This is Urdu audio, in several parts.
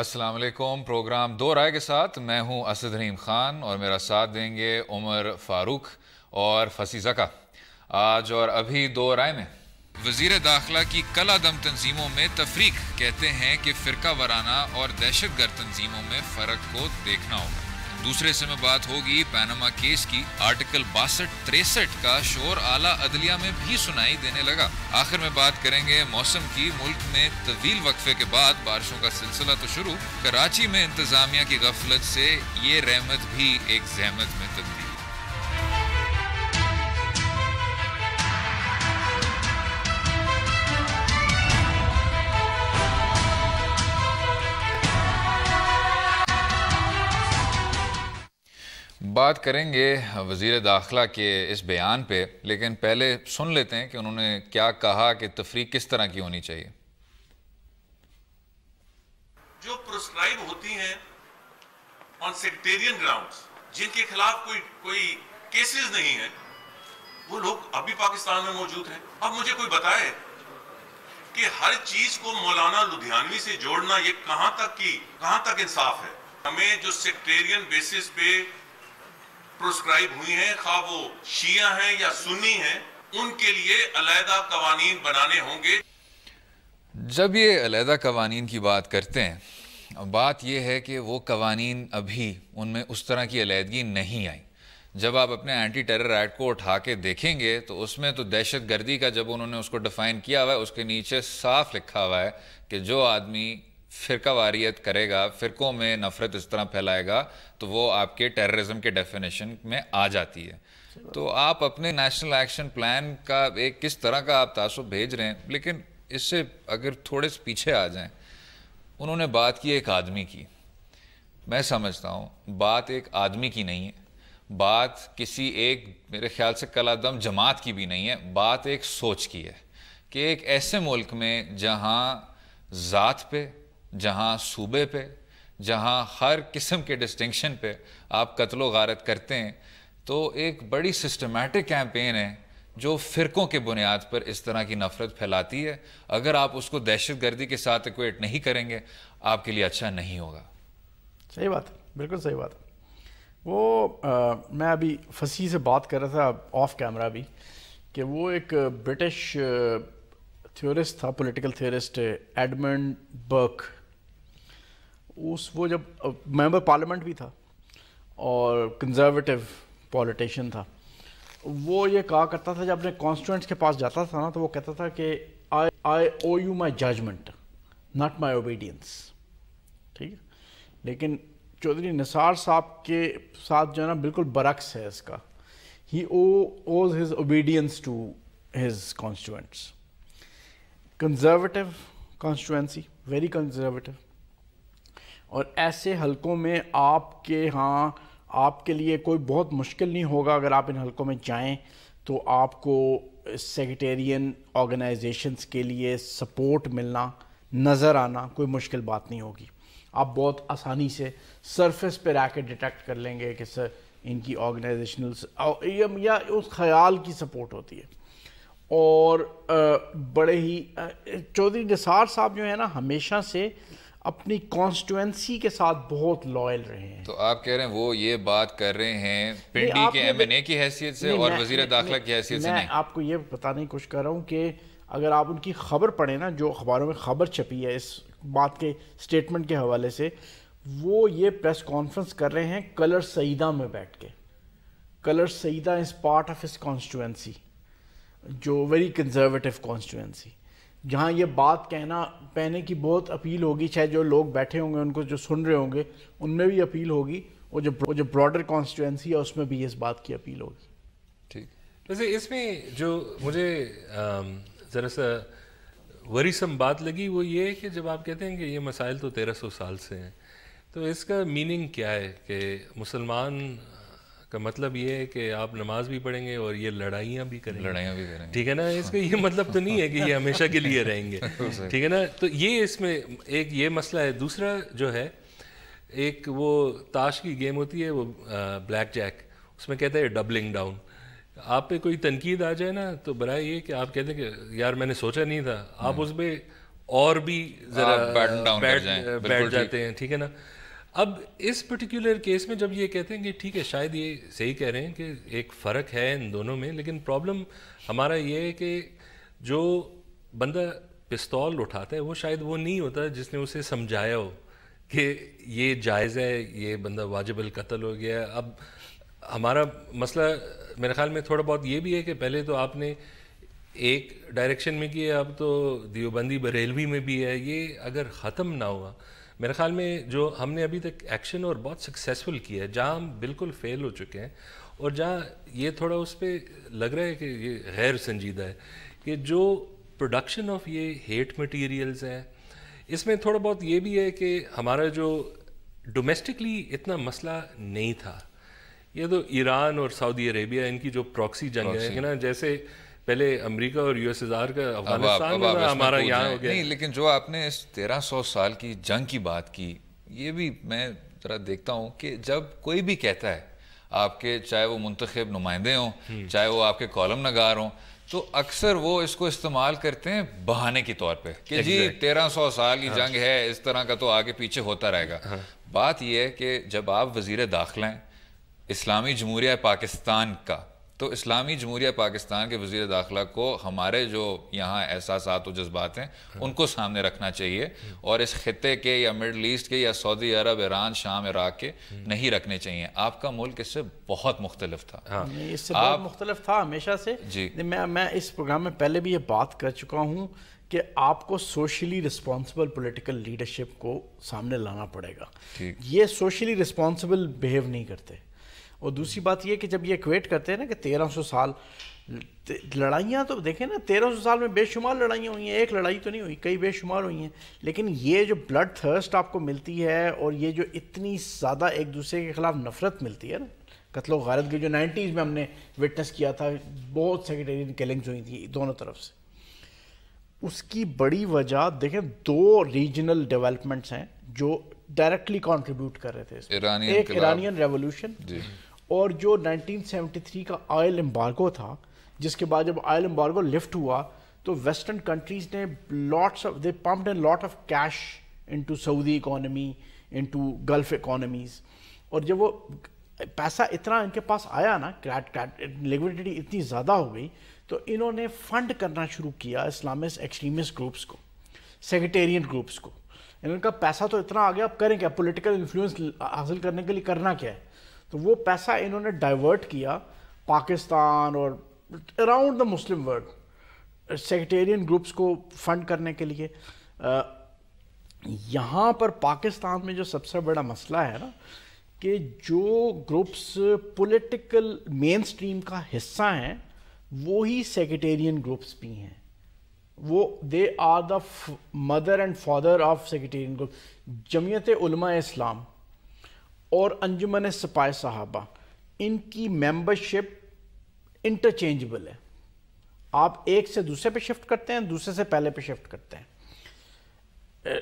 السلام علیکم. پروگرام دو رائے کے ساتھ میں ہوں اسد رحیم خان اور میرا ساتھ دیں گے عمر فاروق اور فصیحہ کا. آج اور ابھی دو رائے میں وزیر داخلہ کی کلا دم تنظیموں میں تفریق، کہتے ہیں کہ فرقہ وارانہ اور دہشت گرد تنظیموں میں فرق کو دیکھنا ہوگا. دوسرے حصے میں بات ہوگی پیناما کیس کی. آرٹیکل 62-63 کا شور اعلیٰ عدلیہ میں بھی سنائی دینے لگا. آخر میں بات کریں گے موسم کی. ملک میں طویل وقفے کے بعد بارشوں کا سلسلہ تو شروع. کراچی میں انتظامیہ کی غفلت سے یہ رحمت بھی ایک زحمت میں تبدیل. بات کریں گے وزیر داخلہ کے اس بیان پہ، لیکن پہلے سن لیتے ہیں کہ انہوں نے کیا کہا کہ تفریق کس طرح کی ہونی چاہیے. جو پرسکرائب ہوتی ہیں آن سیکٹیرین گراؤنڈز، جن کے خلاف کوئی کیسز نہیں ہیں، وہ لوگ ابھی پاکستان میں موجود ہیں. اب مجھے کوئی بتائے کہ ہر چیز کو مولانا لدھیانوی سے جوڑنا یہ کہاں تک انصاف ہے. ہمیں جو سیکٹیرین بیسس پہ پرسکرائب ہوئی ہیں، خواہ وہ شیعہ ہیں یا سنی ہیں، ان کے لیے علیحدہ قوانین بنانے ہوں گے. جب یہ علیحدہ قوانین کی بات کرتے ہیں، بات یہ ہے کہ وہ قوانین ابھی ان میں اس طرح کی علیحدگی نہیں آئی. جب آپ اپنے اینٹی ٹیرر ایکٹ کو اٹھا کے دیکھیں گے تو اس میں تو دہشت گردی کا جب انہوں نے اس کو ڈیفائن کیا ہوا ہے، اس کے نیچے صاف لکھا ہوا ہے کہ جو آدمی فرقہ واریت کرے گا، فرقوں میں نفرت اس طرح پھیلائے گا، تو وہ آپ کے ٹیررزم کے ڈیفینیشن میں آ جاتی ہے. تو آپ اپنے نیشنل ایکشن پلان کا ایک کس طرح کا آپ تعصب بھیج رہے ہیں. لیکن اس سے اگر تھوڑے سے پیچھے آ جائیں، انہوں نے بات کی ایک آدمی کی. میں سمجھتا ہوں بات ایک آدمی کی نہیں ہے، بات کسی ایک میرے خیال سے کلا دم جماعت کی بھی نہیں ہے، بات ایک سوچ کی ہے کہ ایک ایسے ملک میں جہاں ذات پہ، جہاں صوبے پہ، جہاں ہر قسم کے ڈسٹنکشن پہ آپ قتل و غارت کرتے ہیں، تو ایک بڑی سسٹمیٹک کیمپین ہے جو فرقوں کے بنیاد پر اس طرح کی نفرت پھیلاتی ہے. اگر آپ اس کو دہشت گردی کے ساتھ ایکویٹ نہیں کریں گے، آپ کے لیے اچھا نہیں ہوگا. صحیح بات ہے، بالکل صحیح بات ہے. وہ میں ابھی فصیح سے بات کر رہا تھا آف کیمرہ بھی، کہ وہ ایک برٹش تھیورسٹ تھا، پولیٹیکل تھیورسٹ، ایڈمنڈ برک. وہ جب ممبر پارلیمنٹ بھی تھا اور کنزرویٹو پولیٹیشین تھا، وہ یہ کہا کرتا تھا جب اپنے کانسٹیٹوئنٹس کے پاس جاتا تھا نا، تو وہ کہتا تھا کہ I owe you my judgement not my obedience. ٹھیک ہے. لیکن چودھری نثار صاحب کے ساتھ جو ہے نا بالکل برعکس ہے اس کا. He owes his obedience to his constituents. Conservative constituency, very conservative. اور ایسے حلقوں میں آپ کے ہاں آپ کے لیے کوئی بہت مشکل نہیں ہوگا. اگر آپ ان حلقوں میں جائیں تو آپ کو سیکٹیرین آرگنائزیشنز کے لیے سپورٹ ملنا، نظر آنا کوئی مشکل بات نہیں ہوگی. آپ بہت آسانی سے سرفیس پہ رہ کے ڈیٹیکٹ کر لیں گے کہ سر ان کی آرگنائزیشنل یا اس خیال کی سپورٹ ہوتی ہے. اور بڑے ہی چودھری نثار صاحب جو ہے نا ہمیشہ سے اپنی کانسٹیٹوئنسی کے ساتھ بہت لائل رہے ہیں. تو آپ کہہ رہے ہیں وہ یہ بات کر رہے ہیں پنڈی کے ایم این اے کی حیثیت سے اور وزیر داخلہ کی حیثیت سے نہیں. میں آپ کو یہ بتانے کی کوشش کر رہا ہوں کہ اگر آپ ان کی خبر پڑھیں نا، جو اخباروں میں خبر چھپی ہے اس بات کے اسٹیٹمنٹ کے حوالے سے، وہ یہ پریس کانفرنس کر رہے ہیں کلر سعیدہ میں بیٹھ کے. Colour Saeeda is part of his constituency, جو ویری کنزرویٹو کانسٹیٹوئنسی، جہاں یہ بات کہنے کی بہت اپیل ہوگی. شاید جو لوگ بیٹھے ہوں گے، ان کو جو سن رہے ہوں گے، ان میں بھی اپیل ہوگی. وہ جو براڈر کانسٹیٹوئنسی ہے اس میں بھی اس بات کی اپیل ہوگی. ٹھیک. ویسے اس میں جو مجھے ذرا سا وریسم بات لگی وہ یہ کہ جب آپ کہتے ہیں کہ یہ مسائل تو 1300 سال سے ہیں، تو اس کا میننگ کیا ہے کہ مسلمان کا مطلب یہ ہے کہ آپ نماز بھی پڑھیں گے اور یہ لڑائیاں بھی کریں گے. ٹھیک ہے نا. اس کا یہ مطلب تو نہیں ہے کہ یہ ہمیشہ کے لیے رہیں گے. ٹھیک ہے نا. تو یہ اس میں ایک یہ مسئلہ ہے. دوسرا جو ہے، ایک وہ تاش کی گیم ہوتی ہے وہ بلیک جیک، اس میں کہتا ہے ڈبلنگ ڈاؤن. آپ پہ کوئی تنقید آ جائے نا تو برائے یہ کہ آپ کہتے ہیں کہ یار میں نے سوچا نہیں تھا، آپ اس پہ اور بھی ذرا بیٹھ جاتے ہیں, ٹھیک ہے نا. اب اس پرٹیکولر کیس میں جب یہ کہتے ہیں کہ ٹھیک ہے شاید یہ صحیح کہہ رہے ہیں کہ ایک فرق ہے ان دونوں میں, لیکن پرابلم ہمارا یہ ہے کہ جو بندہ پستول اٹھاتا ہے وہ شاید وہ نہیں ہوتا جس نے اسے سمجھایا ہو کہ یہ جائز ہے, یہ بندہ واجب القتل ہو گیا. اب ہمارا مسئلہ میرے خیال میں تھوڑا بہت یہ بھی ہے کہ پہلے تو آپ نے ایک ڈائریکشن میں کیا, اب تو دیوبندی بریلوی میں بھی ہے. یہ اگر ختم نہ ہوا, میرے خیال میں جو ہم نے ابھی تک ایکشن اور بہت سکسیسفل کیا ہے, جہاں ہم بالکل فیل ہو چکے ہیں اور جہاں یہ تھوڑا اس پہ لگ رہا ہے کہ یہ غیر سنجیدہ ہے, کہ جو پروڈکشن آف یہ ہیٹ مٹیریلز ہیں, اس میں تھوڑا بہت یہ بھی ہے کہ ہمارا جو ڈومیسٹکلی اتنا مسئلہ نہیں تھا. یہ تو ایران اور سعودی عربیہ ان کی جو پراکسی جنگ ہے نا, جیسے پہلے امریکہ اور USSR کا افغانستان میں ہمارا یہاں ہو گیا. نہیں, لیکن جو آپ نے اس 1300 سال کی جنگ کی بات کی, یہ بھی میں ذرا دیکھتا ہوں کہ جب کوئی بھی کہتا ہے آپ کے, چاہے وہ منتخب نمائندے ہوں, چاہے وہ آپ کے کالم نگار ہوں, تو اکثر وہ اس کو استعمال کرتے ہیں بہانے کے طور پہ کہ جی 1300 سال کی جنگ ہے, اس طرح کا تو آگے پیچھے ہوتا رہے گا. بات یہ ہے کہ جب آپ وزیر داخلہ ہیں اسلامی جمہوریہ پاکستان کا, تو اسلامی جمہوریہ پاکستان کے وزیر داخلہ کو ہمارے جو یہاں احساسات و جذبات ہیں ان کو سامنے رکھنا چاہیے, اور اس خطے کے یا مڈل ایسٹ کے یا سعودی عرب, ایران, شام, عراق کے نہیں رکھنے چاہیے. آپ کا ملک اس سے بہت مختلف تھا. اس سے بہت مختلف تھا ہمیشہ سے. جی, میں اس پروگرام میں پہلے بھی یہ بات کر چکا ہوں کہ آپ کو سوشلی رسپانسبل پولیٹیکل لیڈرشپ کو سامنے لانا پڑے گا. یہ سوشلی رسپانسبل بیہیو نہیں کرتے. اور دوسری بات یہ کہ جب یہ ایکویٹ کرتے ہیں نا کہ 1300 سال لڑائیاں, تو دیکھیں نا 1300 سال میں بے شمار لڑائیاں ہوئی ہیں, ایک لڑائی تو نہیں ہوئی, کئی بے شمار ہوئی ہیں. لیکن یہ جو بلڈ تھرسٹ آپ کو ملتی ہے اور یہ جو اتنی زیادہ ایک دوسرے کے خلاف نفرت ملتی ہے نا, قتل و غارت کی جو 90s میں ہم نے وٹنس کیا تھا, بہت سیکریٹریٹ کلنگز ہوئی تھیں دونوں طرف سے, اس کی بڑی وجہ دیکھیں 2 ریجنل ڈیولپمنٹس ہیں جو ڈائریکٹلی کنٹریبیوٹ کر رہے تھے. ایک ایرانین ریولوشن, اور جو 1973 کا آئل امبارگو تھا, جس کے بعد جب آئل امبارگو لفٹ ہوا تو ویسٹرن کنٹریز نے they pumped in lot of cash into Saudi economy, into Gulf economies, اور جب وہ پیسہ اتنا ان کے پاس آیا نا, لیکوڈیٹی اتنی زیادہ ہو گئی, تو انہوں نے فنڈ کرنا شروع کیا اسلامسٹ ایکسٹریمسٹ گروپس کو, سیکٹیرین گروپس کو. انہوں نے کہا پیسہ تو اتنا آ گیا, اب کریں کیا, پولیٹیکل انفلوئنس حاصل کرنے کے لیے کرنا کیا ہے. تو وہ پیسہ انہوں نے ڈائیورٹ کیا پاکستان اور around the Muslim world sectarian groups کو فنڈ کرنے کے لیے. یہاں پر پاکستان میں جو سب سے بڑا مسئلہ ہے نا, کہ جو گروپس پولیٹیکل مین سٹریم کا حصہ ہیں وہی سیکٹیرین گروپس بھی ہیں. وہ they are the mother and father of sectarian group. Jamiat Ulema Islam اور انجمن سپاہ صحابہ, ان کی ممبرشپ انٹرچینجبل ہے. آپ ایک سے دوسرے پہ شفٹ کرتے ہیں, دوسرے سے پہلے پہ شفٹ کرتے ہیں.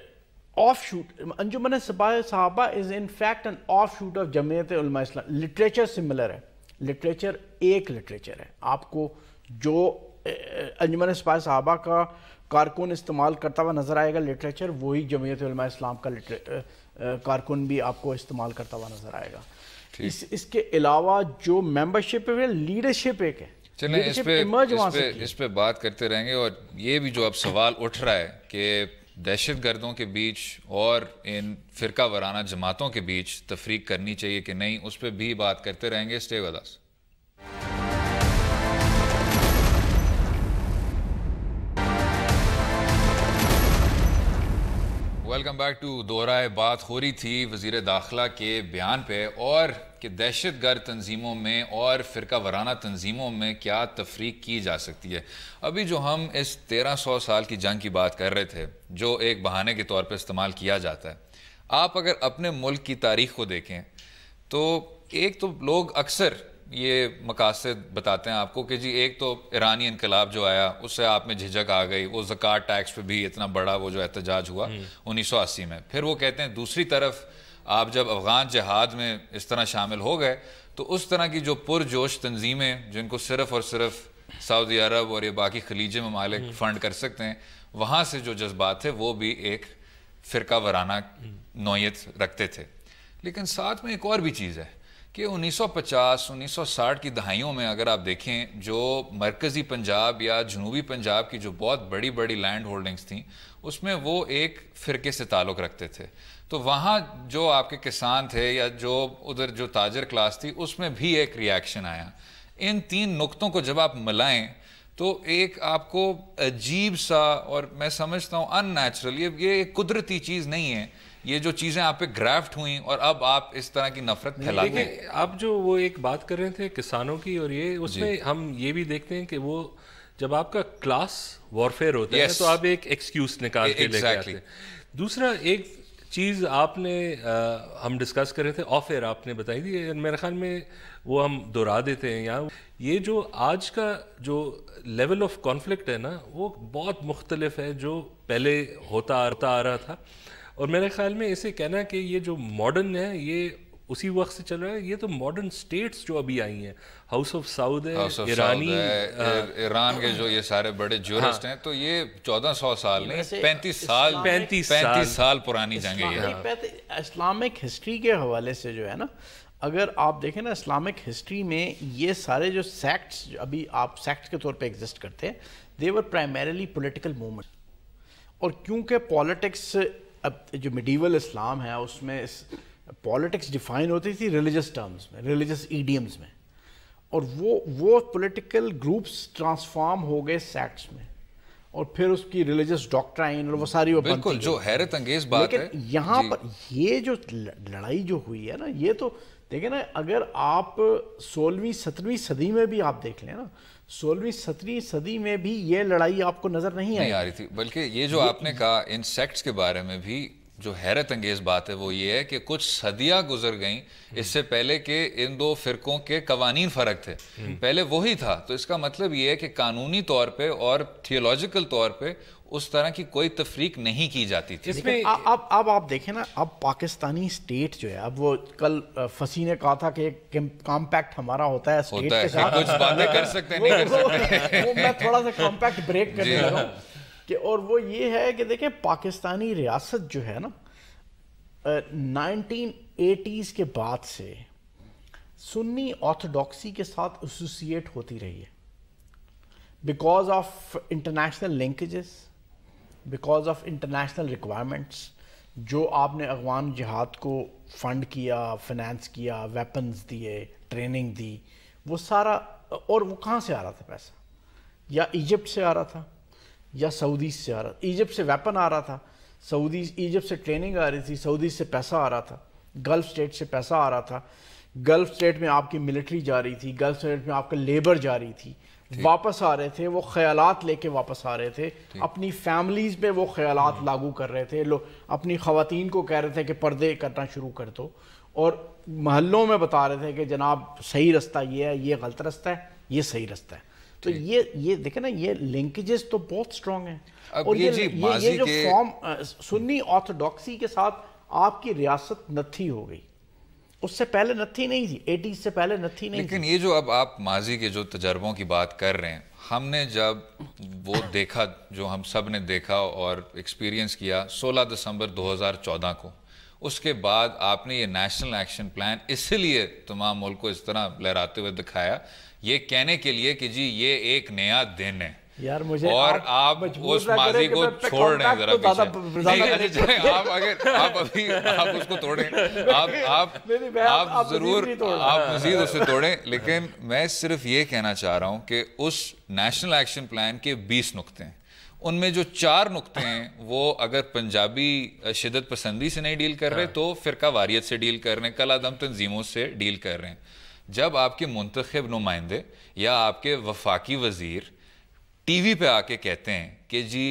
Of shoot Anjuman Sipah Sahaba is in fact an offshoot of Jamiat Ulema Islam. Literature similar ہے, لٹریچر ایک لٹریچر ہے. آپ کو جو انجمن سپاہ صحابہ کا کارکن استعمال کرتا ہوا نظر آئے گا لٹریچر, وہی جمعیت علماء اسلام کا کارکن بھی آپ کو استعمال کرتا ہوا نظر آئے گا. اس کے علاوہ جو ممبرشپ ہے, لیڈرشپ ایک ہے. چلیں اس پہ بات کرتے رہیں گے. اور یہ بھی جو اب سوال اٹھ رہا ہے کہ دہشت گردوں کے بیچ اور ان فرقہ وارانہ جماعتوں کے بیچ تفریق کرنی چاہیے کہ نہیں, اس پہ بھی بات کرتے رہیں گے. Stay with us. Welcome back to دوہرائے بات. ہو رہی تھی وزیر داخلہ کے بیان پہ, اور کہ دہشت گرد تنظیموں میں اور فرقہ وارانہ تنظیموں میں کیا تفریق کی جا سکتی ہے. ابھی جو ہم اس 1300 سال کی جنگ کی بات کر رہے تھے, جو ایک بہانے کے طور پہ استعمال کیا جاتا ہے, آپ اگر اپنے ملک کی تاریخ کو دیکھیں تو ایک تو لوگ اکثر یہ مقاصد بتاتے ہیں آپ کو کہ جی ایک تو ایرانی انقلاب جو آیا اس سے آپ میں جھجک آ گئی, وہ زکوٰۃ ٹیکس پہ بھی اتنا بڑا وہ جو احتجاج ہوا 1980 میں. پھر وہ کہتے ہیں دوسری طرف آپ جب افغان جہاد میں اس طرح شامل ہو گئے تو اس طرح کی جو پرجوش تنظیمیں جن کو صرف اور صرف سعودی عرب اور یہ باقی خلیجی ممالک فنڈ کر سکتے ہیں, وہاں سے جو جذبات تھے وہ بھی ایک فرقہ وارانہ نوعیت رکھتے تھے. لیکن ساتھ میں ایک اور بھی چیز ہے کہ 1950-1960 کی دہائیوں میں اگر آپ دیکھیں جو مرکزی پنجاب یا جنوبی پنجاب کی جو بہت بڑی بڑی لینڈ ہولڈنگز تھیں اس میں وہ ایک فرقے سے تعلق رکھتے تھے. تو وہاں جو آپ کے کسان تھے یا جو ادھر جو تاجر کلاس تھی اس میں بھی ایک ریاکشن آیا. ان تین نقطوں کو جب آپ ملائیں تو ایک آپ کو عجیب سا اور میں سمجھتا ہوں ان نیچرل, یہ ایک قدرتی چیز نہیں ہے, یہ جو چیزیں آپ پہ گرافٹ ہوئیں اور اب آپ اس طرح کی نفرت پھیلاتے ہیں. آپ جو وہ ایک بات کر رہے تھے کسانوں کی, اور یہ اس میں ہم یہ بھی دیکھتے ہیں کہ وہ جب آپ کا کلاس وارفیئر ہوتا ہے تو آپ ایک ایکسکیوز نکال کے لے کے آتے ہیں. دوسرا ایک چیز آپ نے ہم ڈسکس کر رہے تھے آف ایئر, آپ نے بتائی تھی, میرے خیال میں وہ ہم دہرا دیتے ہیں یہاں. یہ جو آج کا جو لیول آف کانفلکٹ ہے نا وہ بہت مختلف ہے جو پہلے ہوتا آ رہا تھا. اور میرے خیال میں اسے کہنا کہ یہ جو ماڈرن ہے یہ اسی وقت سے چل رہا ہے. یہ تو ماڈرن سٹیٹس جو ابھی آئی ہیں, ہاؤس آف سعود ہے, ایران کے جو یہ سارے بڑے جورسٹ ہیں, تو یہ 1400 سال نہیں 35 سال پرانی جنگ ہے. اسلامک ہسٹری کے حوالے سے جو ہے نا, اگر آپ دیکھیں نا اسلامک ہسٹری میں یہ سارے جو سیکٹس ابھی آپ سیکٹس کے طور پہ ایگزسٹ کرتے ہیں, دے ور پرائمریلی پولیٹیکل موومنٹ. اور کیونکہ پالیٹکس اب جو میڈیول اسلام ہے اس میں پالیٹکس ڈیفائن ہوتی تھی ریلیجس ٹرمز میں, ریلیجس ایڈیمز میں, اور وہ پولیٹیکل گروپس ٹرانسفارم ہو گئے سیکٹس میں, اور پھر اس کی ریلیجس ڈاکٹرائن اور وہ ساری وہ بالکل جو حیرت انگیز بات ہے. لیکن یہاں پر یہ جو لڑائی جو ہوئی ہے نا, یہ تو دیکھیں نا, اگر آپ 16ویں-17ویں صدی میں بھی آپ دیکھ لیں نا, 16ویں-17ویں صدی میں بھی یہ لڑائی آپ کو نظر نہیں آ رہی تھی. بلکہ یہ جو آپ نے کہا ان سیکٹس کے بارے میں بھی جو حیرت انگیز بات ہے وہ یہ ہے کہ کچھ صدیاں گزر گئیں اس سے پہلے کہ ان دو فرقوں کے قوانین فرق تھے. پہلے وہی تھا. تو اس کا مطلب یہ ہے کہ قانونی طور پہ اور تھیولوجیکل طور پہ اس طرح کی کوئی تفریق نہیں کی جاتی تھی. اب آپ دیکھیں نا, اب پاکستانی اسٹیٹ جو ہے, اب وہ کل فصیح نے کہا تھا کہ کمپیکٹ ہمارا ہوتا ہے اسٹیٹ کے ساتھ, کچھ باتیں کر سکتے ہیں نہیں کر سکتے. وہ میں تھوڑا سا کمپیکٹ بریک کرنے لگا ہوں کہ, اور وہ یہ ہے کہ دیکھیں پاکستانی ریاست جو ہے نا 1980s کے بعد سے سنی آرتھوڈاکسی کے ساتھ ایسوسیٹ ہوتی رہی ہے, because of international linkages, because of international requirements. جو آپ نے افغان جہاد کو فنڈ کیا, فنانس کیا, ویپنز دیے, ٹریننگ دی, وہ سارا, اور وہ کہاں سے آ رہا تھا پیسہ؟ یا ایجپٹ سے آ رہا تھا یا سعودی سے آ رہا تھا. ایجپٹ سے ویپن آ رہا تھا, ایجپٹ سے ٹریننگ آ رہی تھی, سعودی سے پیسہ آ رہا تھا, گلف اسٹیٹ سے پیسہ آ رہا تھا, گلف اسٹیٹ میں آپ کی ملٹری جا رہی تھی, گلف اسٹیٹ میں آپ کا لیبر جا رہی تھی, واپس آ رہے تھے, وہ خیالات لے کے واپس آ رہے تھے, اپنی فیملیز پہ وہ خیالات لاگو کر رہے تھے, اپنی خواتین کو کہہ رہے تھے کہ پردے کرنا شروع کر دو, اور محلوں میں بتا رہے تھے کہ جناب صحیح رستہ یہ ہے, یہ غلط رستہ ہے, یہ صحیح رستہ ہے. تو یہ دیکھیں نا, یہ لنکیجز تو بہت اسٹرانگ ہیں. اور یہ جو فارم سنی آرتھوڈاکسی کے ساتھ آپ کی ریاست نتھی ہو گئی, اس سے پہلے نتھی نہیں تھی, 80s سے پہلے نتھی نہیں تھی. لیکن یہ جو اب آپ ماضی کے جو تجربوں کی بات کر رہے ہیں, ہم نے جب وہ دیکھا جو ہم سب نے دیکھا اور ایکسپیرینس کیا 16 دسمبر 2014 کو, اس کے بعد آپ نے یہ نیشنل ایکشن پلان اس لیے تمام ملک کو اس طرح لہراتے ہوئے دکھایا, یہ کہنے کے لیے کہ جی یہ ایک نیا دن ہے, یار مجھے اور آپ اس ماضی کو چھوڑ رہے ہیں ذرا پیچھے. آپ ابھی آپ اس کو توڑیں, آپ ضرور آپ مزید اسے توڑیں, لیکن میں صرف یہ کہنا چاہ رہا ہوں کہ اس نیشنل ایکشن پلان کے 20 نقطے ہیں, ان میں جو 4 نقطے ہیں وہ اگر پنجابی شدت پسندی سے نہیں ڈیل کر رہے تو فرقہ واریت سے ڈیل کر رہے ہیں, کل عدم تنظیموں سے ڈیل کر رہے ہیں. جب آپ کے منتخب نمائندے یا آپ کے وفاقی وزیر ٹی وی پہ آ کے کہتے ہیں کہ جی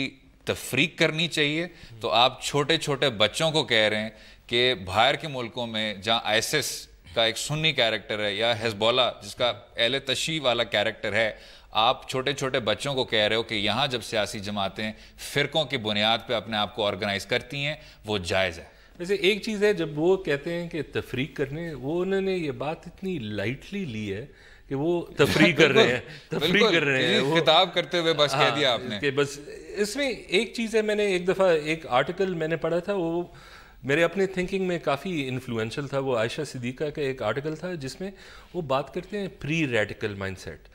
تفریق کرنی چاہیے, تو آپ چھوٹے چھوٹے بچوں کو کہہ رہے ہیں کہ باہر کے ملکوں میں جہاں ISIS کا ایک سنی کیریکٹر ہے یا حزب اللہ جس کا اہل تشیع والا کیریکٹر ہے, آپ چھوٹے چھوٹے بچوں کو کہہ رہے ہو کہ یہاں جب سیاسی جماعتیں فرقوں کی بنیاد پہ اپنے آپ کو آرگنائز کرتی ہیں وہ جائز ہے. ویسے ایک چیز ہے, جب وہ کہتے ہیں کہ تفریق کرنے, وہ انہوں نے یہ بات اتنی لائٹلی لی ہے کہ وہ تفریق کر رہے ہیں, تفریق کر رہے ہیں, خطاب کرتے ہوئے بس کہہ دیا آپ نے کہ بس اس میں ایک چیز ہے, میں نے ایک دفعہ ایک آرٹیکل میں نے پڑھا تھا, وہ میرے اپنے تھنکنگ میں کافی انفلوئنشل تھا. وہ عائشہ صدیقہ کا ایک آرٹیکل تھا جس میں وہ بات کرتے ہیں پری ریڈیکل مائنڈ سیٹ,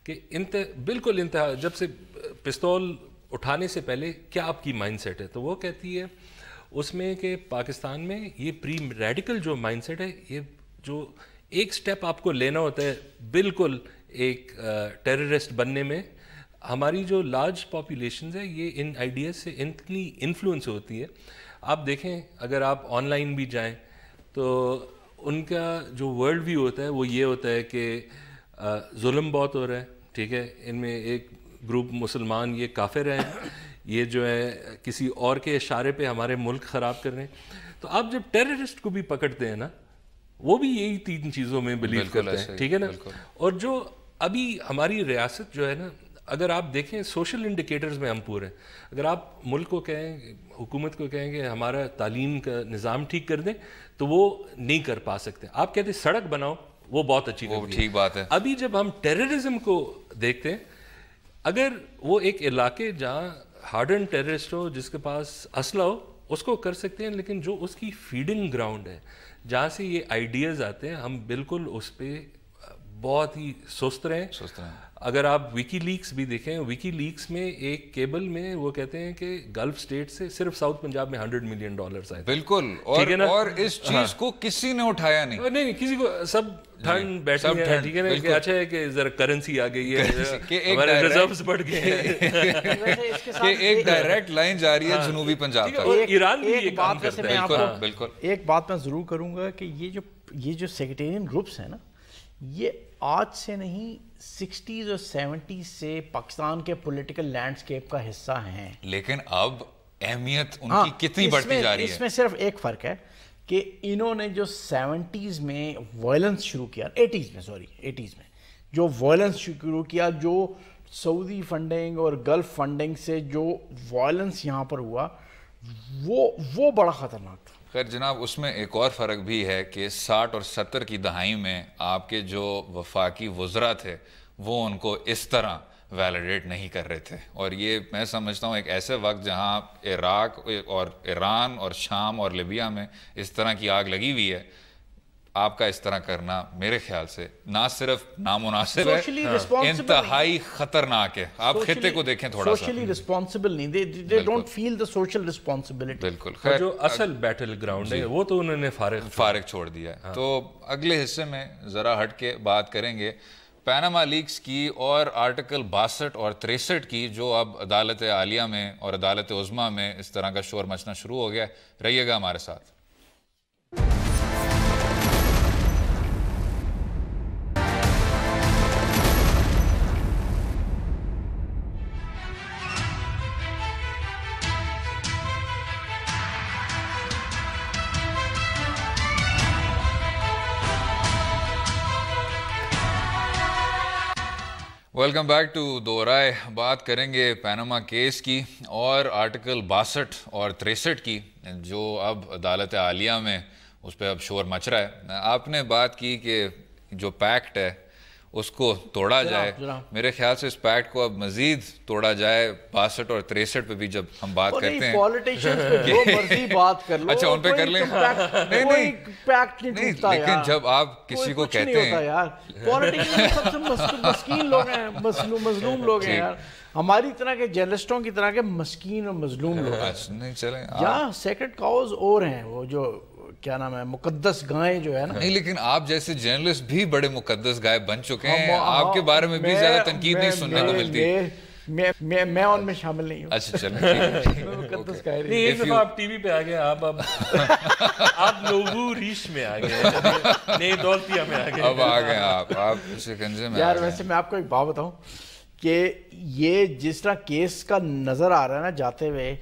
کہ بالکل انتہا, جب سے پستول اٹھانے سے پہلے کیا آپ کی مائنڈ سیٹ ہے. تو وہ کہتی ہے اس میں کہ پاکستان میں یہ پری ریڈیکل جو مائنڈ سیٹ ہے, یہ جو ایک سٹیپ آپ کو لینا ہوتا ہے بالکل ایک ٹیررسٹ بننے میں, ہماری جو لارج پاپولیشنز ہے یہ ان آئیڈیاز سے اتنی انفلوئنس ہوتی ہے. آپ دیکھیں اگر آپ آن لائن بھی جائیں تو ان کا جو ورلڈ ویو ہوتا ہے وہ یہ ہوتا ہے کہ ظلم بہت ہو رہا ہے, ٹھیک ہے, ان میں ایک گروپ مسلمان یہ کافر ہیں, یہ جو ہے کسی اور کے اشارے پہ ہمارے ملک خراب کر رہے ہیں. تو آپ جب ٹیررسٹ کو بھی پکڑتے ہیں نا, وہ بھی یہی 3 چیزوں میں بلیو کرتے ہیں, ٹھیک ہے نا. اور جو ابھی ہماری ریاست جو ہے نا, اگر آپ دیکھیں سوشل انڈیکیٹرز میں ہم پورے ہیں. اگر آپ ملک کو کہیں, حکومت کو کہیں کہ ہمارا تعلیم کا نظام ٹھیک کر دیں, تو وہ نہیں کر پا سکتے. آپ کہتے ہیں سڑک بناؤ, وہ بہت اچھی ٹھیک بات ہے. ابھی جب ہم ٹیررزم کو دیکھتے ہیں, اگر وہ ایک علاقے جہاں ہارڈن ٹیررسٹ ہو, جس کے پاس اسلحہ ہو, اس کو کر سکتے ہیں, لیکن جو اس کی فیڈنگ گراؤنڈ ہے جہاں سے یہ آئیڈیاز آتے ہیں, ہم بالکل اس پہ بہت ہی سست رہیں. اگر آپ ویکی لیکس بھی دیکھیں, ویکی لیکس میں ایک کیبل میں وہ کہتے ہیں کہ گلف اسٹیٹ سے صرف ساؤتھ پنجاب میں $100 ملین آئے. بالکل, اور اس چیز کو کسی نے اٹھایا نہیں, نہیں کسی کو, سب ٹھنڈ بیٹھے ہیں, ٹھیک ہے نا, کہ اچھا ہے کہ ذرا کرنسی آ گئی ہے, ہمارے ریزروز بڑھ گئے ہیں, کہ ایک ڈائریکٹ لائن جا رہی ہے جنوبی پنجاب تک. ایران بھی یہ کام کرتا ہے. بالکل, ایک بات میں ضرور کروں گا کہ یہ جو سیکٹیرین گروپس ہیں نا, یہ آج سے نہیں 60s اور 70s سے پاکستان کے پولیٹیکل لینڈسکیپ کا حصہ ہیں, لیکن اب اہمیت ان کی کتنی بڑھتی جا رہی ہے. اس میں صرف ایک فرق ہے کہ انہوں نے جو 70s میں وائلنس شروع کیا, 80s میں جو وائلنس شروع کیا, جو سعودی فنڈنگ اور گلف فنڈنگ سے جو وائلنس یہاں پر ہوا, وہ بڑا خطرناک تھا. خیر جناب, اس میں ایک اور فرق بھی ہے کہ 60 اور 70 کی دہائی میں آپ کے جو وفاقی وزراء تھے وہ ان کو اس طرح ویلیڈیٹ نہیں کر رہے تھے, اور یہ میں سمجھتا ہوں ایک ایسے وقت جہاں عراق اور ایران اور شام اور لیبیا میں اس طرح کی آگ لگی ہوئی ہے, آپ کا اس طرح کرنا میرے خیال سے نہ صرف نامناسب ہے, انتہائی خطرناک ہے. آپ خطے کو دیکھیں تھوڑا سا, سوشلی رسپانسبل نہیں, they don't feel the social responsibility. بالکل. خیر جو اصل بیٹل گراؤنڈ ہے وہ تو انہوں نے فارغ چھوڑ دیا ہے. تو اگلے حصے میں ذرا ہٹ کے بات کریں گے پیناما لیکس کی اور آرٹیکل 62 اور 63 کی, جو اب عدالت عالیہ میں اور عدالت عظمیٰ میں اس طرح کا شور مچنا شروع ہو گیا. رہیے گا ہمارے ساتھ. ویلکم بیک ٹو دو رائے. بات کریں گے پیناما کیس کی اور آرٹیکل 62 اور 63 کی, جو اب عدالت عالیہ میں اس پہ اب شور مچ رہا ہے. آپ نے بات کی کہ جو پیکٹ ہے اس کو توڑا جائے. میرے خیال سے اس پیکٹ کو اب مزید توڑا جائے. 62 اور 63 پہ بھی جب ہم بات کرتے ہیں, پولیٹیشنز پہ جو مرضی بات کر لو, اچھا ان پہ کر لیں, کوئی پیکٹ نہیں ٹوٹتا یار. لیکن جب آپ کسی کو کہتے ہیں یار, پولیٹیشن سب سے مسکین لوگ ہیں, مظلوم لوگ ہیں یار, ہماری طرح کے جرنلسٹوں کی طرح کے مسکین اور مظلوم لوگ ہیں. چلیں یا سیکرڈ کاؤز اور ہیں, وہ جو کیا نام ہے, مقدس گائیں جو ہے نا. نہیں, لیکن آپ جیسے جرنلسٹ بھی بڑے مقدس گائے بن چکے ہیں, آپ کے بارے میں بھی زیادہ تنقید نہیں سننے کو ملتی. میں ان میں شامل نہیں ہوں. اچھا چلیں, مقدس گائے نہیں. ایک دفعہ آپ ٹی وی پہ آ گئے, آپ نوبو ریش میں آ گئے, نئی دولتیا میں آ گئے, اب آ گئے آپ شکنجے میں. یار ویسے میں آپ کو ایک بات بتاؤں کہ یہ جس طرح کیس کا نظر آ رہا ہے نا جاتے ہوئے,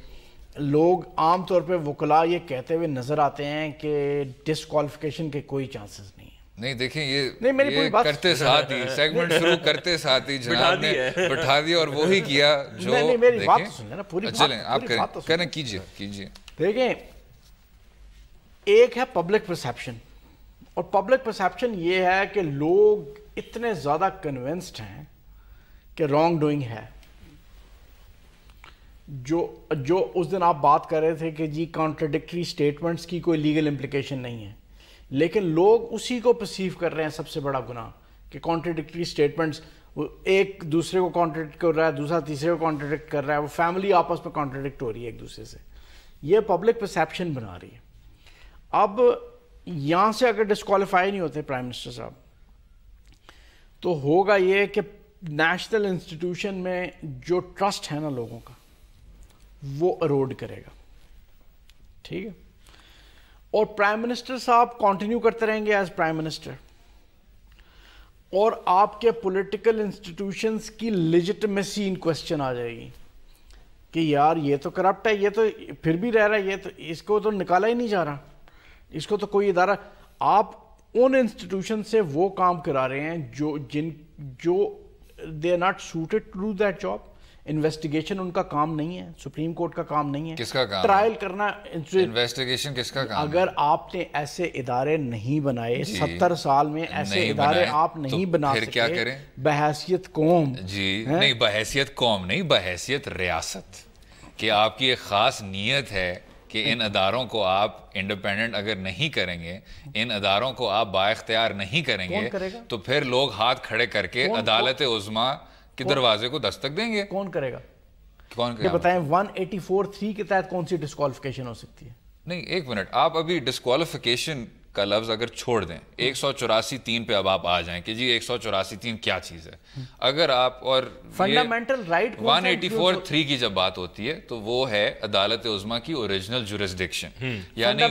لوگ عام طور پہ وکلا یہ کہتے ہوئے نظر آتے ہیں کہ ڈسکوالیفیکیشن کے کوئی چانسز نہیں. نہیں دیکھیں, یہ کرتے ساتھ ہی سیگمنٹ شروع کرتے ساتھ ہی جناب نے بٹھا دیا اور وہی کیا جو. نہیں میری بات سن لینا پوری. چلیں آپ کریں, کیجئے. دیکھیں, ایک ہے پبلک پرسیپشن, اور پبلک پرسیپشن یہ ہے کہ لوگ اتنے زیادہ کنونسڈ ہیں کہ رانگ ڈوئنگ ہے. جو اس دن آپ بات کر رہے تھے کہ جی کانٹراڈکٹری سٹیٹمنٹس کی کوئی لیگل امپلیکیشن نہیں ہے، لیکن لوگ اسی کو پرسیو کر رہے ہیں سب سے بڑا گناہ کہ کانٹراڈکٹری سٹیٹمنٹس، ایک دوسرے کو کانٹراڈکٹ کر رہا ہے، دوسرا تیسرے کو کانٹراڈکٹ کر رہا ہے، وہ فیملی آپس میں کانٹراڈکٹ ہو رہی ہے ایک دوسرے سے، یہ پبلک پرسیپشن بنا رہی ہے. اب یہاں سے اگر ڈسکوالیفائی نہیں ہوتے پرائم منسٹر صاحب تو ہوگا یہ کہ نیشنل انسٹیٹیوشن میں جو ٹرسٹ ہے نا لوگوں کا وہ اروڈ کرے گا. ٹھیک ہے، اور پرائم منسٹر صاحب کنٹینیو کرتے رہیں گے ایز پرائم منسٹر، اور آپ کے پولیٹیکل انسٹیٹیوشنز کی لیجٹمیسی ان کوسچن آ جائے گی کہ یار یہ تو کرپٹ ہے، یہ تو پھر بھی رہ رہا ہے، یہ تو اس کو تو نکالا ہی نہیں جا رہا، اس کو تو کوئی ادارہ. آپ ان انسٹیٹیوشن سے وہ کام کرا رہے ہیں جو they are not suited to do that job. Investigation ان کا کام نہیں ہے، سپریم کورٹ کا کام نہیں ہے. کس کا کام؟ ٹرائل کرنا. انویسٹیگیشن کس کا کام؟ اگر آپ نے ایسے ادارے نہیں بنائے 70 سال میں، ایسے ادارے آپ نہیں بنا سکے، کیا کریں؟ بحیثیت قوم. جی نہیں، بحیثیت قوم نہیں، بحیثیت ریاست، کہ آپ کی ایک خاص نیت ہے کہ ان اداروں کو آپ انڈیپینڈنٹ اگر نہیں کریں گے، ان اداروں کو آپ با اختیار نہیں کریں گے، تو پھر لوگ ہاتھ کھڑے کر کے عدالت عظمیٰ کے دروازے کو دستک دیں گے. کون کرے گا؟ کون یہ بتائیں 184(3) کے تحت کون سی ڈسکوالیفیکیشن ہو سکتی ہے؟ نہیں، ایک منٹ، آپ ابھی ڈسکوالیفیکیشن کا لفظ اگر چھوڑ دیں، 184(3) پہ اب آپ آ جائیں کہ جی 184(3) کیا چیز ہے. اگر آپ اور فنڈامنٹل رائٹ 184(3) کی جب بات ہوتی ہے تو وہ ہے عدالت عظمیٰ کی اوریجنل جورسڈکشن، یعنی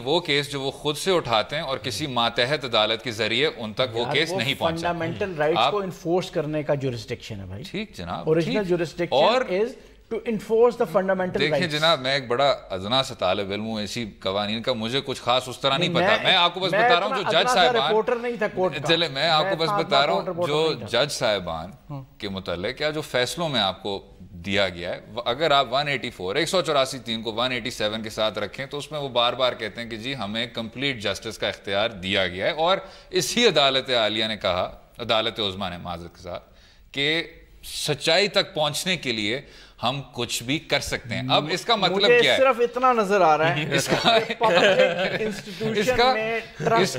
وہ کیس جو وہ خود سے اٹھاتے ہیں اور کسی ماتحت عدالت کے ذریعے ان تک وہ کیس نہیں پہنچا. فنڈامنٹل رائٹس کو انفورس کرنے کا جورسڈکشن ہے بھائی. ٹھیک جناب، original jurisdiction is to enforce the fundamental rights. دیکھیں جناب، میں ایک بڑا ادنا سا طالب علم ہوں، ایسی قوانین کا مجھے کچھ خاص اس طرح نہیں پتا. میں آپ کو بس بتا رہا ہوں جو جج صاحبان، چلے میں آپ کو بس بتا رہا ہوں جو جج صاحبان کے متعلق یا جو فیصلوں میں آپ کو دیا گیا ہے، اگر آپ 184(3) کو 187 کے ساتھ رکھیں تو اس میں وہ بار بار کہتے ہیں کہ جی ہمیں کمپلیٹ جسٹس کا اختیار دیا گیا ہے. اور اسی عدالت عالیہ نے کہا، عدالت عظمیٰ نے معذرت کے ساتھ، کہ سچائی تک پہنچنے کے لیے ہم کچھ بھی کر سکتے ہیں. اب اس کا مطلب کیا ہے؟ صرف اتنا نظر آ رہا ہے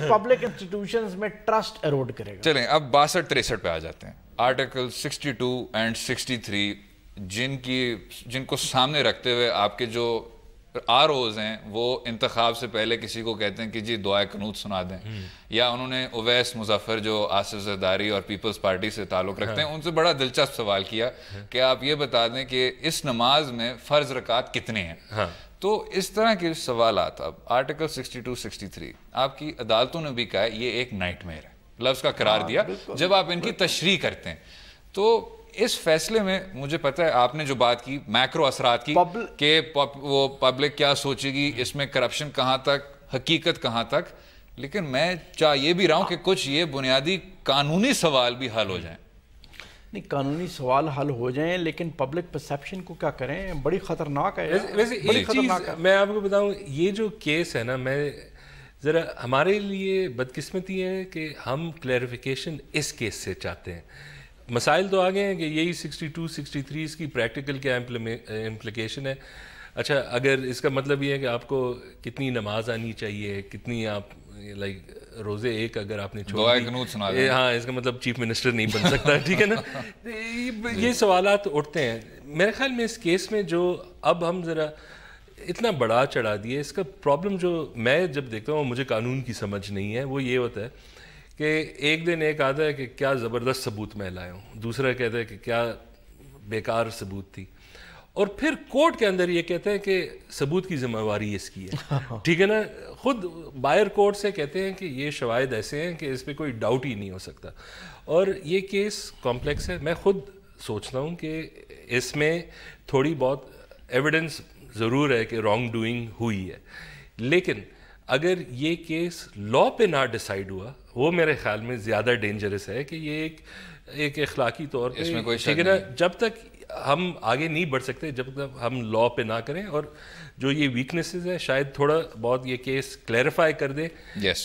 پبلک انسٹیٹیوشنز میں ٹرسٹ ایروڈ کرے گا. چلیں اب 62-63 پہ آ جاتے ہیں. آرٹیکل 62 اینڈ 63 جن کو سامنے رکھتے ہوئے آپ کے جو ROs ہیں وہ انتخاب سے پہلے کسی کو کہتے ہیں کہ جی دعائے قنوت سنا دیں، یا انہوں نے اویس مظفر جو آصف زرداری اور پیپلز پارٹی سے تعلق رکھتے ہیں ان سے بڑا دلچسپ سوال کیا کہ آپ یہ بتا دیں کہ اس نماز میں فرض رکعت کتنے ہیں. تو اس طرح کے سوالات اب آرٹیکل 62-63 آپ کی عدالتوں نے بھی کہا ہے یہ ایک نائٹ میئر ہے، لفظ کا قرار دیا جب آپ ان کی تشریح کرتے ہیں. تو اس فیصلے میں مجھے پتہ ہے آپ نے جو بات کی میکرو اثرات کی کہ وہ پبلک کیا سوچے گی، اس میں کرپشن کہاں تک، حقیقت کہاں تک، لیکن میں چاہ یہ بھی رہا ہوں کہ کچھ یہ بنیادی قانونی سوال بھی حل ہو جائیں. نہیں، قانونی سوال حل ہو جائیں لیکن پبلک پرسیپشن کو کیا کریں، بڑی خطرناک ہے. ویسے ایک چیز میں آپ کو بتاؤں، یہ جو کیس ہے نا، میں ذرا ہمارے لیے بدقسمتی ہے کہ ہم کلیریفیکیشن اس کیس سے چاہتے ہیں. مسائل تو آگے ہیں کہ یہی 62-63 اس کی پریکٹیکل کیا امپلیکیشن ہے. اچھا، اگر اس کا مطلب یہ ہے کہ آپ کو کتنی نماز آنی چاہیے، کتنی آپ لائک روزے ایک اگر آپ نے چھوڑ دی، ہاں اس کا مطلب چیف منسٹر نہیں بن سکتا. ٹھیک ہے نا، یہ سوالات اٹھتے ہیں. میرے خیال میں اس کیس میں جو اب ہم ذرا اتنا بڑا چڑھا دیے، اس کا پرابلم جو میں جب دیکھتا ہوں مجھے قانون کی سمجھ نہیں ہے، وہ یہ ہوتا ہے کہ ایک دن ایک آتا ہے کہ کیا زبردست ثبوت میں لایا ہوں، دوسرا کہتا ہے کہ کیا بیکار ثبوت تھی، اور پھر کورٹ کے اندر یہ کہتے ہیں کہ ثبوت کی ذمہ داری اس کی ہے. ٹھیک ہے نا، خود بائر کورٹ سے کہتے ہیں کہ یہ شواہد ایسے ہیں کہ اس پہ کوئی ڈاؤٹ ہی نہیں ہو سکتا. اور یہ کیس کمپلیکس ہے. میں خود سوچتا ہوں کہ اس میں تھوڑی بہت ایویڈنس ضرور ہے کہ رانگ ڈوئنگ ہوئی ہے، لیکن اگر یہ کیس لا پہ نہ ڈیسائیڈ ہوا، وہ میرے خیال میں زیادہ ڈینجرس ہے کہ یہ ایک اخلاقی طور پہ، ٹھیک ہے نا، جب تک ہم آگے نہیں بڑھ سکتے جب تک ہم لا پہ نہ کریں. اور جو یہ ویکنیسز ہیں شاید تھوڑا بہت یہ کیس کلیریفائی کر دے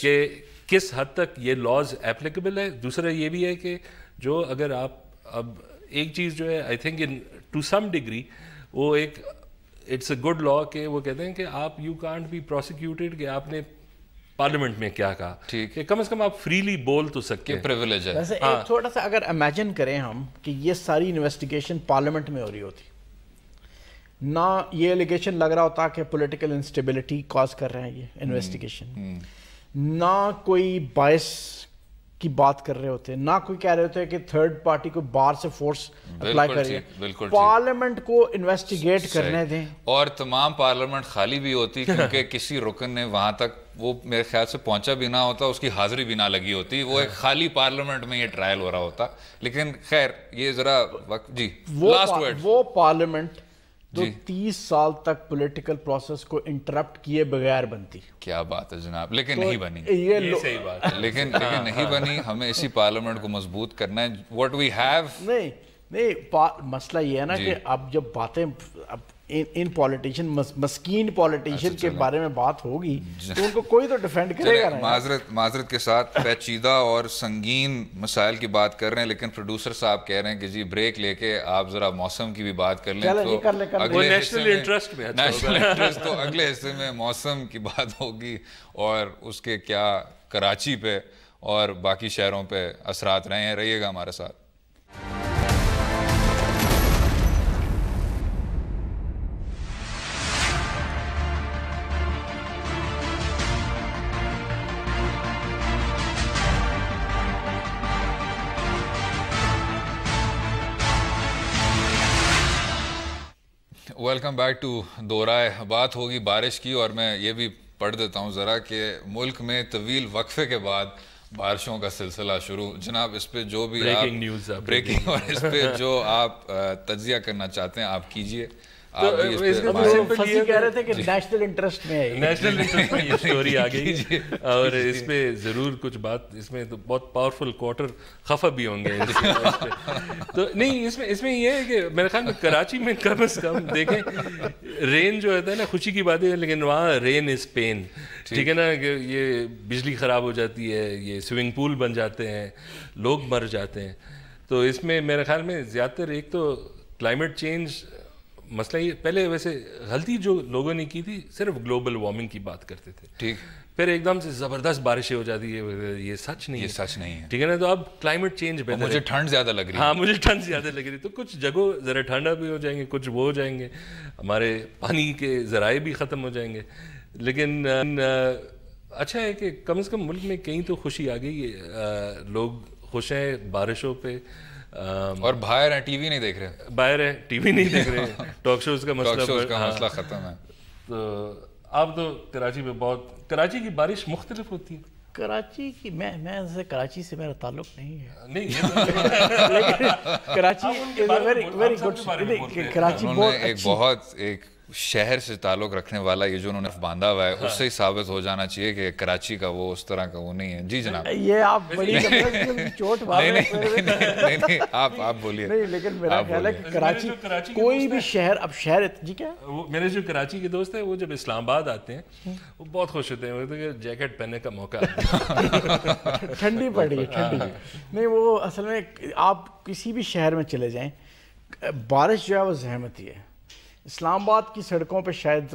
کہ کس حد تک یہ لاز اپلیکیبل ہے. دوسرا یہ بھی ہے کہ جو اگر آپ اب ایک چیز جو ہے I think to some degree وہ ایک اٹس اے گڈ لا کہ وہ کہتے ہیں کہ آپ یو کانٹ بی پروسیکیوٹیڈ کہ آپ نے پارلیمنٹ میں کیا کہا, ٹھیک ہے, کم از کم آپ فریلی بول تو سکتے ہیں, پریویلیج ہے. ویسے ایک تھوڑا سا اگر امیجن کریں ہم کہ یہ ساری انویسٹیگیشن پارلیمنٹ میں ہو رہی ہوتی, نہ یہ ایلیگیشن لگ رہا ہوتا کہ پولیٹیکل انسٹیبلٹی کاز کر رہے ہیں یہ انویسٹیگیشن, نہ کوئی باعث کی بات کر رہے ہوتے, نہ کوئی کہہ رہے ہوتے کہ تھرڈ پارٹی کو باہر سے فورس اپلائی کر رہی ہے, پارلیمنٹ کو انویسٹیگیٹ کرنے دیں, اور تمام پارلیمنٹ خالی بھی ہوتی کیونکہ کسی رکن نے وہاں تک وہ میرے خیال سے پہنچا بھی نہ ہوتا, اس کی حاضری بھی نہ لگی ہوتی, وہ ایک خالی پارلیمنٹ میں یہ ٹرائل ہو رہا ہوتا. لیکن خیر یہ ذرا وقت, جی لاسٹ ورڈ. وہ پارلیمنٹ جو 30 سال تک پولیٹیکل پروسیس کو انٹرپٹ کیے بغیر بنتی. کیا بات ہے جناب, لیکن نہیں بنی, یہ صحیح بات ہے, لیکن نہیں بنی. ہمیں اسی پارلیمنٹ کو مضبوط کرنا ہے. واٹ وی ہیو, نہیں مسئلہ یہ ہے نا کہ اب جب باتیں ان پولیٹیشین مسکین پولیٹیشین کے بارے میں بات ہوگی تو ان کو کوئی تو ڈیفینڈ کرے گا نا. معذرت کے ساتھ پیچیدہ اور سنگین مسائل کی بات کر رہے ہیں, لیکن پروڈیوسر صاحب کہہ رہے ہیں کہ جی بریک لے کے آپ ذرا موسم کی بھی بات کر لیں. وہ نیشنل انٹرسٹ میں, نیشنل انٹرسٹ تو اگلے حصے میں موسم کی بات ہوگی اور اس کے کیا کراچی پہ اور باقی شہروں پہ اثرات رہے ہیں. رہیے گا ہمارے ساتھ. ویلکم بیک ٹو دورائے. بات ہوگی بارش کی, اور میں یہ بھی پڑھ دیتا ہوں ذرا کہ ملک میں طویل وقفے کے بعد بارشوں کا سلسلہ شروع. جناب اس پہ جو بھی بریکنگ اور اس پہ جو آپ تجزیہ کرنا چاہتے ہیں آپ کیجئے. فصیح کہہ رہے تھے کہ نیشنل انٹرسٹ میں ہے, نیشنل انٹرسٹ میں یہ سٹوری آ گئی, اور اس پہ ضرور کچھ بات, اس میں تو بہت پاورفل کوارٹر خفا بھی ہوں گے تو نہیں, اس میں یہ ہے کہ میرے خیال میں کراچی میں کم از کم دیکھیں رین جو ہوتا ہے نا, خوشی کی بات ہے, لیکن وہاں رین از پین, ٹھیک ہے نا, کہ یہ بجلی خراب ہو جاتی ہے, یہ سوئمنگ پول بن جاتے ہیں, لوگ مر جاتے ہیں. تو اس میں میرے خیال میں زیادہ تر ایک تو کلائمیٹ چینج مسئلہ, یہ پہلے ویسے غلطی جو لوگوں نے کی تھی صرف گلوبل وارمنگ کی بات کرتے تھے, ٹھیک, پھر ایک دم سے زبردست بارشیں ہو جاتی ہے, یہ سچ نہیں ہے, یہ سچ نہیں ہے, ٹھیک ہے نا. تو اب کلائمیٹ چینج بہتر ہے. مجھے ٹھنڈ زیادہ لگ رہی ہے, ہاں مجھے ٹھنڈ زیادہ لگ رہی ہے, تو کچھ جگہوں ذرا ٹھنڈا بھی ہو جائیں گے, کچھ وہ ہو جائیں گے, ہمارے پانی کے ذرائع بھی ختم ہو جائیں گے. لیکن اچھا ہے کہ کم از کم ملک میں کہیں تو خوشی آ گئی, لوگ خوش ہیں بارشوں پہ, اور باہر ہیں ٹی وی نہیں دیکھ رہے, باہر ہے ٹی وی نہیں دیکھ رہے, ٹاک شوز کا مسئلہ ختم ہے. تو اب تو کراچی میں بہت, کراچی کی بارش مختلف ہوتی ہے. کراچی کی میں کراچی سے میرا تعلق نہیں ہے, نہیں, لیکن کراچی ویری گڈ, کراچی بہت ایک شہر سے تعلق رکھنے والا یہ جو انہوں نے باندھا ہوا ہے, اس سے ہی ثابت ہو جانا چاہیے کہ کراچی کا وہ اس طرح کا وہ نہیں ہے. جی جناب, یہ آپ بڑی چوٹ مار رہے ہیں. نہیں آپ بولیے. نہیں, لیکن میرا خیال ہے کہ کراچی کوئی بھی شہر, اب شہر, جی کیا, میرے جو کراچی کے دوست ہیں وہ جب اسلام آباد آتے ہیں وہ بہت خوش ہوتے ہیں, وہ کہتے ہیں کہ جیکٹ پہننے کا موقع ٹھنڈی پڑ رہی ہے, ٹھنڈی نہیں. وہ اصل میں آپ کسی بھی شہر میں چلے جائیں, بارش جو ہے وہ زحمتی ہے. اسلام آباد کی سڑکوں پہ شاید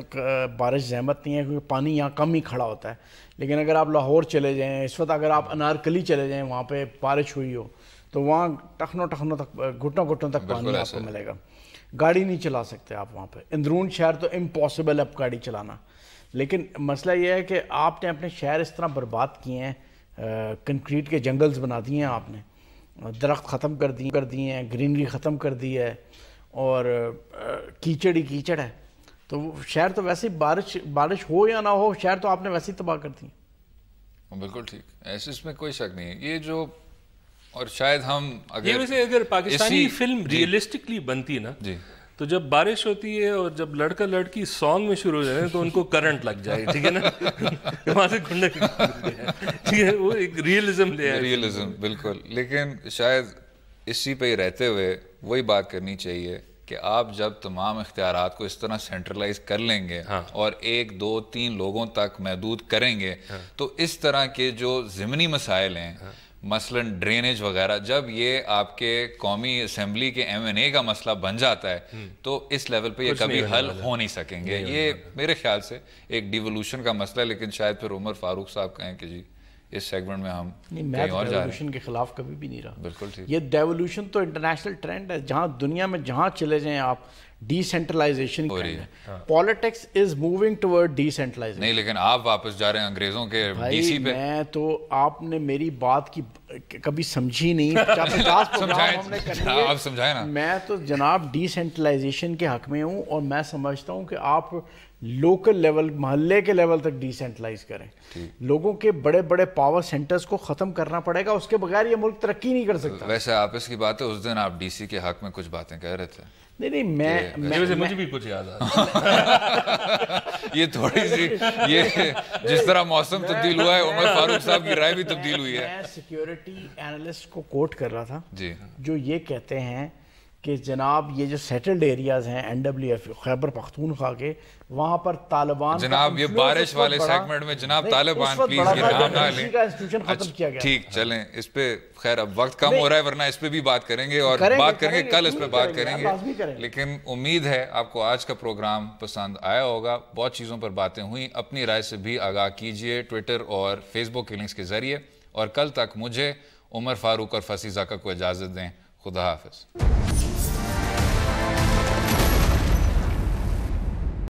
بارش زحمت نہیں ہے کیونکہ پانی یہاں کم ہی کھڑا ہوتا ہے, لیکن اگر آپ لاہور چلے جائیں اس وقت, اگر آپ انارکلی چلے جائیں وہاں پہ بارش ہوئی ہو تو وہاں ٹخنوں تک گھٹنوں تک پانی آپ کو ملے گا. گاڑی نہیں چلا سکتے آپ وہاں پہ. اندرون شہر تو امپاسبل ہے گاڑی چلانا. لیکن مسئلہ یہ ہے کہ آپ نے اپنے شہر اس طرح برباد کیے ہیں, کنکریٹ کے جنگلز بنا دیے ہیں آپ نے, درخت ختم کر دیے ہیں, گرینری ختم کر دی ہے, اور کیچڑ ہی کیچڑ ہے. تو شہر تو ویسے بارش ہو یا نہ ہو, شہر تو آپ نے ویسے ہی تباہ کر دی. بالکل ٹھیک, ایسے اس میں کوئی شک نہیں ہے. یہ جو, اور شاید ہم اگر پاکستانی فلم ریئلسٹکلی بنتی نا, تو جب بارش ہوتی ہے اور جب لڑکا لڑکی سانگ میں شروع ہو جائے تو ان کو کرنٹ لگ جائے, ٹھیک ہے نا, وہاں سے گھنڈے, ٹھیک ہے, وہ ایک ریئلزم لے آئے. ریئلزم بالکل. لیکن شاید اسی پہ ہی رہتے ہوئے وہی بات کرنی چاہیے کہ آپ جب تمام اختیارات کو اس طرح سینٹرلائز کر لیں گے اور 1 2 3 لوگوں تک محدود کریں گے, تو اس طرح کے جو ضمنی مسائل ہیں, مثلاً ڈرینیج وغیرہ، جب یہ آپ کے قومی اسمبلی کے M&A کا مسئلہ بن جاتا ہے تو اس لیول پہ یہ کبھی حل ہو نہیں سکیں گے. یہ میرے خیال سے ایک ڈیولوشن کا مسئلہ ہے، لیکن شاید پھر عمر فاروق صاحب کہیں کہ جی اس سیگمنٹ میں ہم کہیں اور جا رہے ہیں. ڈیولوشن کے خلاف کبھی بھی نہیں رہا. بالکل ٹھیک. یہ ڈیولوشن تو انٹرنیشنل ٹرینڈ ہے، جہاں دنیا میں جہاں چلے جائیں آپ ڈی سینٹرلائزیشن ہو رہی ہے. Politics is moving toward decentralisation. نہیں لیکن آپ واپس جا رہے ہیں انگریزوں کے ڈی سی پہ. میں تو آپ نے میری بات کی کبھی سمجھی نہیں. 50 پروگرام ہم نے کرنے آپ سمجھائیں نا. میں تو جناب ڈی سینٹرلائزیشن کے حق میں ہوں، اور میں سمجھتا ہوں کہ آپ لوکل لیول، محلے کے لیول تک ڈی سینٹرلائز کریں. لوگوں کے بڑے بڑے پاور سینٹرز کو ختم کرنا پڑے گا، اس کے بغیر یہ ملک ترقی نہیں کر سکتا. ویسے آپس کی بات ہے، اس دن آپ ڈی سی کے حق میں کچھ باتیں کہہ رہے تھے. نہیں مجھے بھی کچھ یاد آ یہ تھوڑی سی یہ جس طرح موسم تبدیل ہوا ہے، عمر فاروق صاحب کی رائے بھی تبدیل ہوئی ہے. میں سیکیورٹی اینالسٹ کو کوٹ کر رہا تھا جی، جو یہ کہتے ہیں کہ جناب یہ جو سیٹلڈ ایریاز ہیں NWF خیبر پختونخوا کے، وہاں پر طالبان جناب یہ بارش والے سیگمنٹ میں جناب طالبان پلیز یہ نام نہ لیں. ختم کیا گیا. ٹھیک چلیں اس پہ، خیر اب وقت کم ہو رہا ہے ورنہ اس پہ بھی بات کریں گے اور بات کریں گے کل اس پہ بات کریں گے. لیکن امید ہے آپ کو آج کا پروگرام پسند آیا ہوگا. بہت چیزوں پر باتیں ہوئیں، اپنی رائے سے بھی آگاہ کیجئے ٹویٹر اور فیس بک کے لنکس کے ذریعے. اور کل تک مجھے، عمر فاروق اور فصیح زکا کو اجازت دیں. خدا حافظ.